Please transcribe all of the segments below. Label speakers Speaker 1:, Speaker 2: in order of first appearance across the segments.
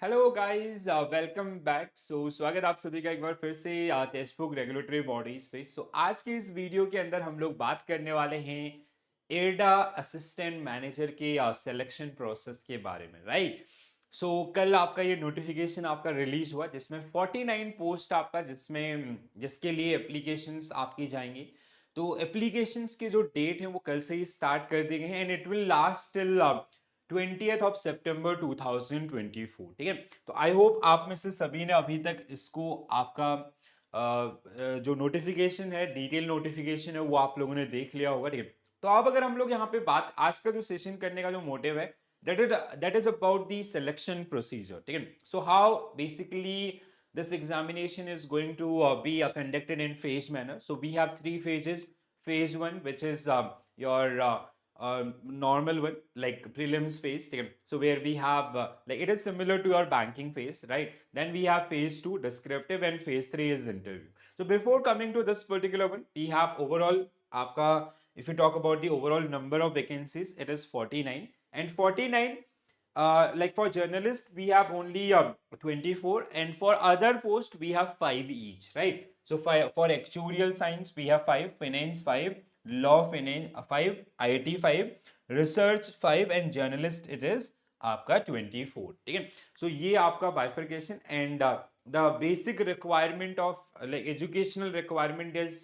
Speaker 1: Hello guys, welcome back. स्वागत आप सभी का एक बार फिर से टेक्स्ट बुक रेगुलेटरी बॉडीज पे। आज की इस वीडियो के अंदर हम लोग बात करने वाले हैं एडा असिस्टेंट मैनेजर के सिलेक्शन प्रोसेस के बारे में, राइट। कल आपका ये नोटिफिकेशन आपका रिलीज हुआ जिसमें 49 पोस्ट आपका जिसके लिए एप्लीकेशंस आपकी जाएंगी। तो एप्लीकेशंस के जो डेट है वो कल से ही स्टार्ट कर दिए गए हैं and it will last till 20th of September 2024। ठीक है। तो आई होप आप में से सभी ने अभी तक इसको आपका जो नोटिफिकेशन है, डिटेल नोटिफिकेशन है, वो आप लोगों ने देख लिया होगा। ठीक है। तो अब अगर हम लोग यहाँ पे बात, आज का जो सेशन करने का जो मोटिव है, that is about the selection procedure. ठीक है। So how basically this examination is going to be conducted in phase manner. So we have three phases. Phase one, which is your normal one, like prelims phase. Okay? So where we have like it is similar to your banking phase, right? Then we have phase two, descriptive, and phase three is interview. So before coming to this particular one, we have overall आपका, if you talk about the overall number of vacancies, it is 49 and 49. Like for journalists we have only 24, and for other posts we have 5 each, right? So for actuarial science we have 5, finance 5, law finance 5, IT 5, research 5, and journalist it is आपका 24। ठीक है। सो ये आपका bifurcation and the basic requirement of like educational requirement is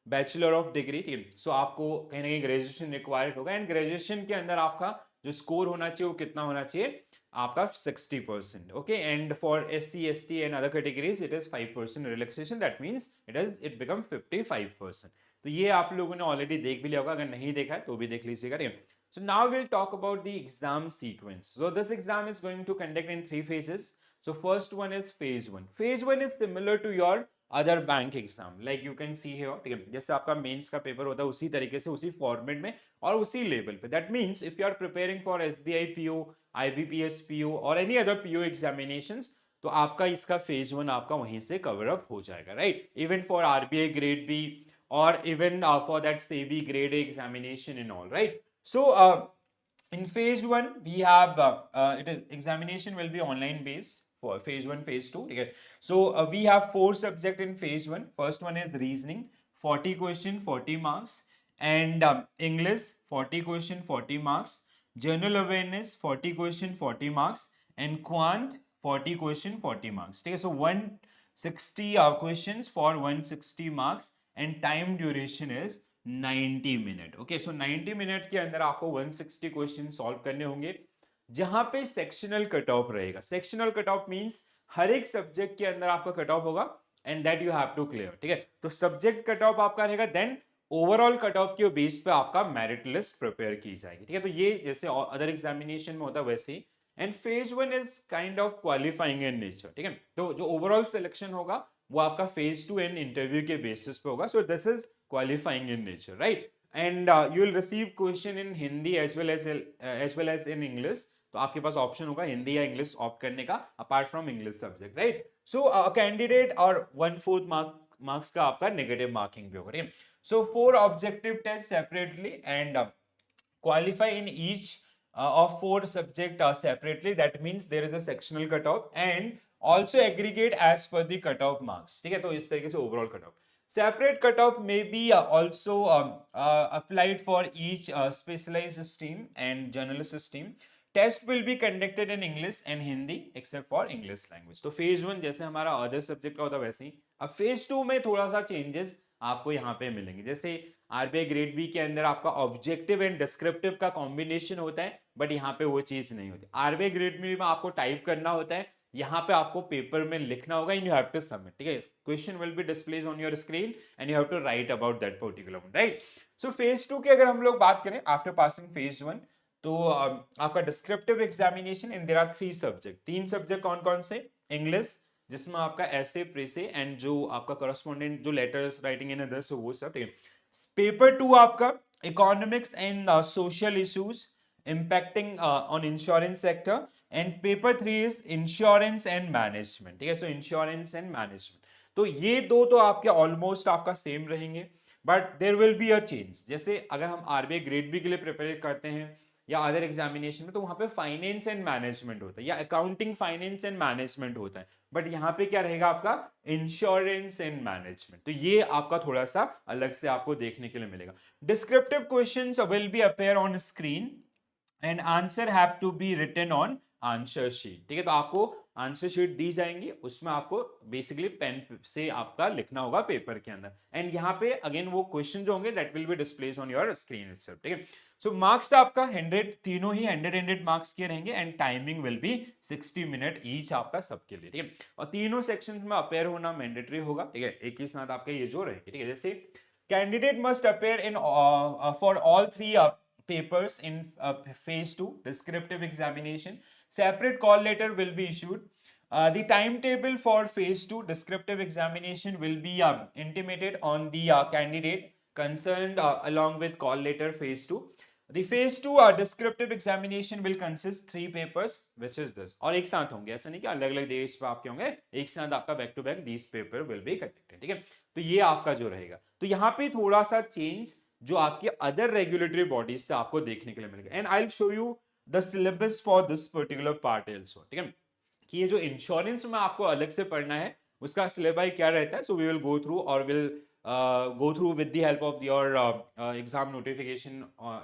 Speaker 1: bachelor of degree. ठीक है। सो आपको कहीं ना कहीं ग्रेजुएशन रिक्वायर्ड होगा एंड ग्रेजुएशन के अंदर आपका जो स्कोर होना चाहिए वो कितना होना चाहिए आपका 60%। Okay. And for SC ST and other categories it is 5% relaxation, that means it become 55%। तो ये आप लोगों ने ऑलरेडी देख भी लिया होगा, अगर नहीं देखा है तो भी देख लीजिएगा। ठीक है। So now we'll talk about the exam sequence. So this exam is going to conduct in three phases. So first one is phase one. Phase one is similar to your other bank exam. Like you can see here, ठीक है, जैसे आपका mains का paper होता है उसी तरीके से, उसी फॉर्मेट में और उसी लेवल पे। That means if you are preparing for SBI PO, IBPS PO और any other PO examinations, तो आपका इसका फेज वन आपका वहीं से कवर अप हो जाएगा, right. Even for RBI grade B और even for that SEBI grade examination in all, right. So in phase one, we have it is examination will be online based for phase one, phase two. Okay. So we have four subject in phase one. First one is reasoning, 40 question, 40 marks, and English, 40 question, 40 marks, general awareness, 40 question, 40 marks, and quant, 40 question, 40 marks. Okay. So 160 questions for 160 marks, and time duration is 90 minute. Okay. So 90 minute के अंदर आपको 160 question solve करने होंगे, जहां पे sectional cut off रहेगा। Sectional cut off means हर एक सब्जेक्ट के अंदर आपका कट ऑफ होगा and that you have to clear. ठीक है। तो सब्जेक्ट कट ऑफ आपका रहेगा, देन ओवरऑल कट ऑफ के बेस पे आपका मेरिट लिस्ट प्रिपेयर की जाएगी। ठीक है। तो ये जैसे अदर एग्जामिनेशन में होता है वैसे ही। And phase one is kind of qualifying in nature. ठीक है। तो जो ओवरऑल सिलेक्शन होगा वो आपका फेज टू एंड इंटरव्यू के बेसिस पे होगा। So this is qualifying in nature, right? And you will receive question in Hindi as well as in English. तो आपके पास ऑप्शन होगा हिंदी या इंग्लिश ऑप्ट करने का, apart from English subject, right. So candidate और 1/4 मार्क्स का आपका नेगेटिव मार्किंग भी होगा। ठीक है। So 4 objective test separately and qualify in each of 4 subject separately. That means there is a sectional cutoff and also aggregate as per the cutoff marks. ठीक है। तो इस तरीके से overall cutoff, separate cutoff may be also applied for each specialized stream and generalist stream. Test will be conducted in English and Hindi except for English language. तो phase 1 जैसे हमारा other subject का होता है वैसे ही अब phase 2 में थोड़ा सा चेंजेस आपको यहाँ पे मिलेंगे। जैसे आरबीआई ग्रेड बी के अंदर आपका ऑब्जेक्टिव एंड डिस्क्रिप्टिव का कॉम्बिनेशन होता है, बट यहाँ पे वो चीज नहीं होती। आरबीआई ग्रेड बी में आपको टाइप करना होता है, यहाँ पे आपको पेपर में लिखना होगा and you have to submit. ठीक है। Question will be displays on your screen and you have to write about that particular one, right. So phase 2 की अगर हम लोग बात करें आफ्टर पासिंग फेज 1, तो आपका descriptive examination in there are 3 subject. 3 subject कौन कौन से? इंग्लिश, जिसमें आपका ऐसे प्रेसे एंड जो आपका करस्पॉन्डेंट जो लेटर्स राइटिंग इन अदर्स वो सब। ठीक है। पेपर 2 आपका economics and social issues impacting on insurance sector, and paper 3 is insurance and management। ठीक है। सो इंश्योरेंस एंड मैनेजमेंट, तो ये दो तो आपके ऑलमोस्ट आपका सेम रहेंगे, but there will be a change. जैसे अगर हम आरबीआई ग्रेड बी के लिए प्रिपेयर करते हैं या अदर एग्जामिनेशन में, तो वहां पे फाइनेंस एंड मैनेजमेंट होता है या अकाउंटिंग फाइनेंस एंड मैनेजमेंट होता है, बट यहाँ पे क्या रहेगा आपका इंश्योरेंस एंड मैनेजमेंट। तो ये आपका थोड़ा सा अलग से आपको देखने के लिए मिलेगा। Descriptive questions will be appear on screen and answer have to be written on answer sheet. ठीक है, तो आपको आंसर शीट दी जाएंगी, उसमें आपको बेसिकली पेन से आपका लिखना होगा पेपर के अंदर, एंड यहाँ पे अगेन वो क्वेश्चन जो होंगे that will be displayed on your screen itself. ठीक है, सो मार्क्स आपका 100, तीनों ही 100 मार्क्स के रहेंगे, and timing will be 60 minute each आपका सबके लिए। ठीक है, और तीनों सेक्शंस में अपेयर होना मैंडेटरी होगा। ठीक है, एक ही साथ आपके ये जो रहेंगे। ठीक है, जैसे candidate must appear in for all three papers in phase 2 descriptive examination. Separate call letter will be issued. The timetable for phase 2 descriptive examination will be intimated on the candidate concerned along with call letter phase 2. The phase 2 descriptive examination will consist 3 papers, which is this. और एक साथ होंगे, ऐसा नहीं कि अलग अलग dates पे आपके होंगे, एक साथ आपका back to back this paper will be conducted. ठीक है, तो ये आपका जो रहेगा, तो यहाँ पे थोड़ा सा चेंज जो आपके अदर रेगुलेटरी बॉडीज से आपको देखने के लिए मिलेगा, and I will show you the syllabus for this particular part also. ठीक है, कि ये जो इंश्योरेंस में आपको अलग से पढ़ना है उसका सिलेबस क्या रहता है, so we will go through और will go through with the help of your exam notification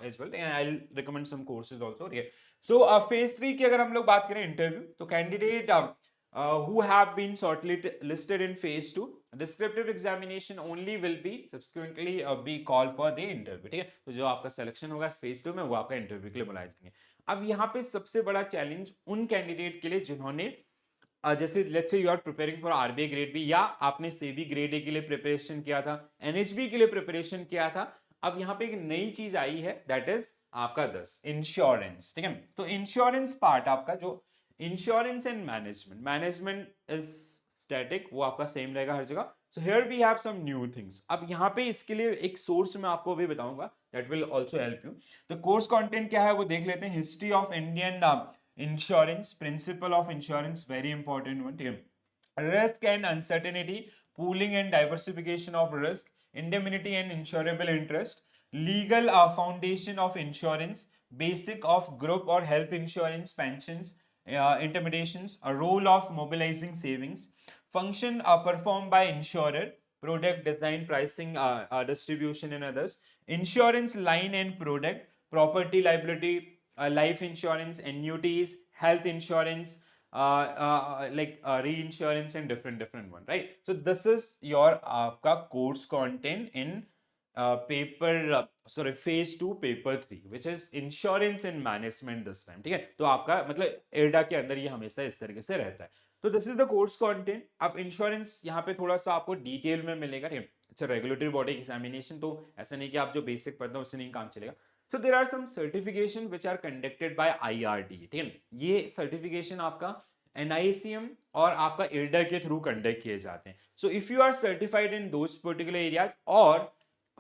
Speaker 1: as well, and I'll recommend some courses also. Yeah. So phase 3 की अगर हम लोग बात करें इंटरव्यू, तो candidate who have been shortlisted in phase 2 descriptive examination only will be subsequently be called for the interview। ठीक है, तो जो आपका सिलेक्शन होगा phase 2 में वो आपका इंटरव्यू के लिए बुलाए जाएंगे। अब यहाँ पे सबसे बड़ा चैलेंज उन कैंडिडेट के लिए जिन्होंने जैसे let's say you are preparing for RBI grade B, या आपने सेबी ग्रेड ए के लिए प्रिपरेशन किया था, एनएचबी के लिए प्रिपरेशन किया था, अब यहाँ पे एक नई चीज आई है दैट इज आपका 10 इंश्योरेंस। ठीक है, तो इंश्योरेंस पार्ट आपका जो insurance and management, management is static, वो आपका सेम रहेगा हर जगह। So here we have some new things. अब यहाँ पे इसके लिए एक सोर्स मैं आपको अभी बताऊंगा that will also help you. तो कोर्स कंटेंट क्या है वो देख लेते हैं। History of Indian insurance, principle of insurance, very important one. Risk and uncertainty, pooling and diversification of risk, indemnity and insurable interest, legal foundation of insurance, basic of group or health insurance, pensions, intermediations, a role of mobilizing savings, function performed by insurer, product design, pricing, distribution and others, insurance line and product, property liability, life insurance, annuities, health insurance, reinsurance, and different one, right? So this is your course content in phase 2 paper 3, which is insurance and management this time। ठीक है, तो आपका मतलब एडा के अंदर ये हमेशा इस तरीके से रहता है। तो this is the course content. अब इंश्योरेंस यहाँ पे थोड़ा सा आपको डिटेल में मिलेगा। ठीक है, अच्छा रेगुलेटरी बॉडी एग्जामिनेशन, तो ऐसा नहीं कि आप जो बेसिक पढ़ते हो उससे नहीं काम चलेगा। So there are some certification which are conducted by IRD। ठीक है, ये सर्टिफिकेशन आपका NICM और आपका IRDA के थ्रू कंडक्ट किए जाते हैं। So if you are certified in those particular areas और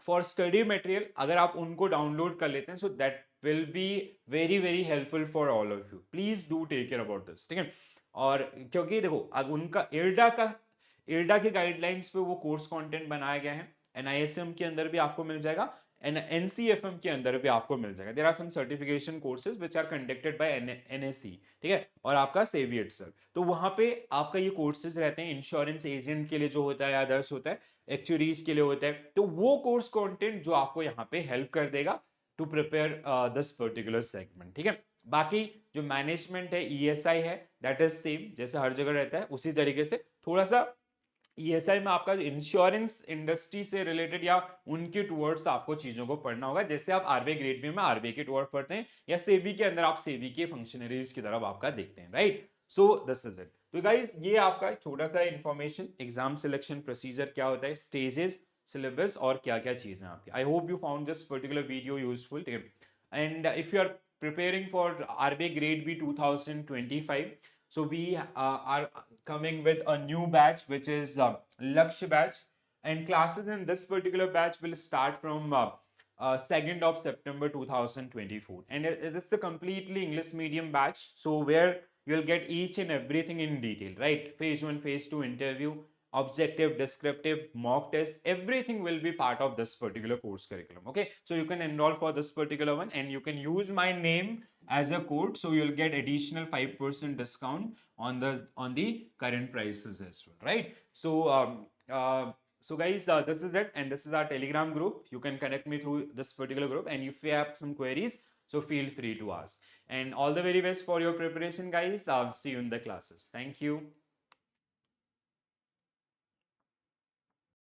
Speaker 1: फॉर स्टडी मटेरियल अगर आप उनको डाउनलोड कर लेते हैं, so that will be very very helpful for all of you. Please do take care about this. ठीक है, और क्योंकि देखो अब उनका IRDA के गाइडलाइंस पे वो कोर्स कंटेंट बनाया गया है, NICM के अंदर भी आपको मिल जाएगा, NCFM के अंदर भी आपको मिल जाएगा। There are some certification courses which are conducted by NSE। ठीक है, और आपका सेवी इटसेल्फ, तो वहां पे आपका ये कोर्सेज रहते हैं। इंश्योरेंस एजेंट के लिए जो होता है या अदर्स होता है, एक्चुअरीज के लिए होता है, तो वो कोर्स कंटेंट जो आपको यहाँ पे हेल्प कर देगा to prepare this particular segment. ठीक है, बाकी जो मैनेजमेंट है, ESI है, दैट इज सेम जैसे हर जगह रहता है उसी तरीके से। थोड़ा सा ESI में आपका इंश्योरेंस इंडस्ट्री से रिलेटेड या उनके टुवर्ड्स आपको चीजों को पढ़ना होगा, जैसे आप आरबीआई ग्रेड बी में आरबीआई के टुवर्ड पढ़ते हैं, या सेबी के अंदर आप सेबी के फंक्शनरीज की तरफ आपका देखते हैं, right? So this is it. तो गाइस ये आपका छोटा सा इंफॉर्मेशन, एग्जाम सिलेक्शन प्रोसीजर क्या होता है, स्टेजेस, सिलेबस और क्या क्या चीजें आपकी। I hope you found this particular video useful. And if you are preparing for RBI Grade B 2025, so we are coming with a new batch which is Lakshya batch, and classes in this particular batch will start from 2nd of September 2024, and it's a completely English medium batch, so where you'll get each and everything in detail, right? Phase 1, phase 2 interview, objective, descriptive, mock test, everything will be part of this particular course curriculum. Okay, so you can enroll for this particular one and you can use my name as a code, so you'll get additional 5% discount on the current prices as well, right? So guys, this is it, and this is our Telegram group. You can connect me through this particular group, and if you have some queries, so feel free to ask. And all the very best for your preparation, guys. See you in the classes. Thank you.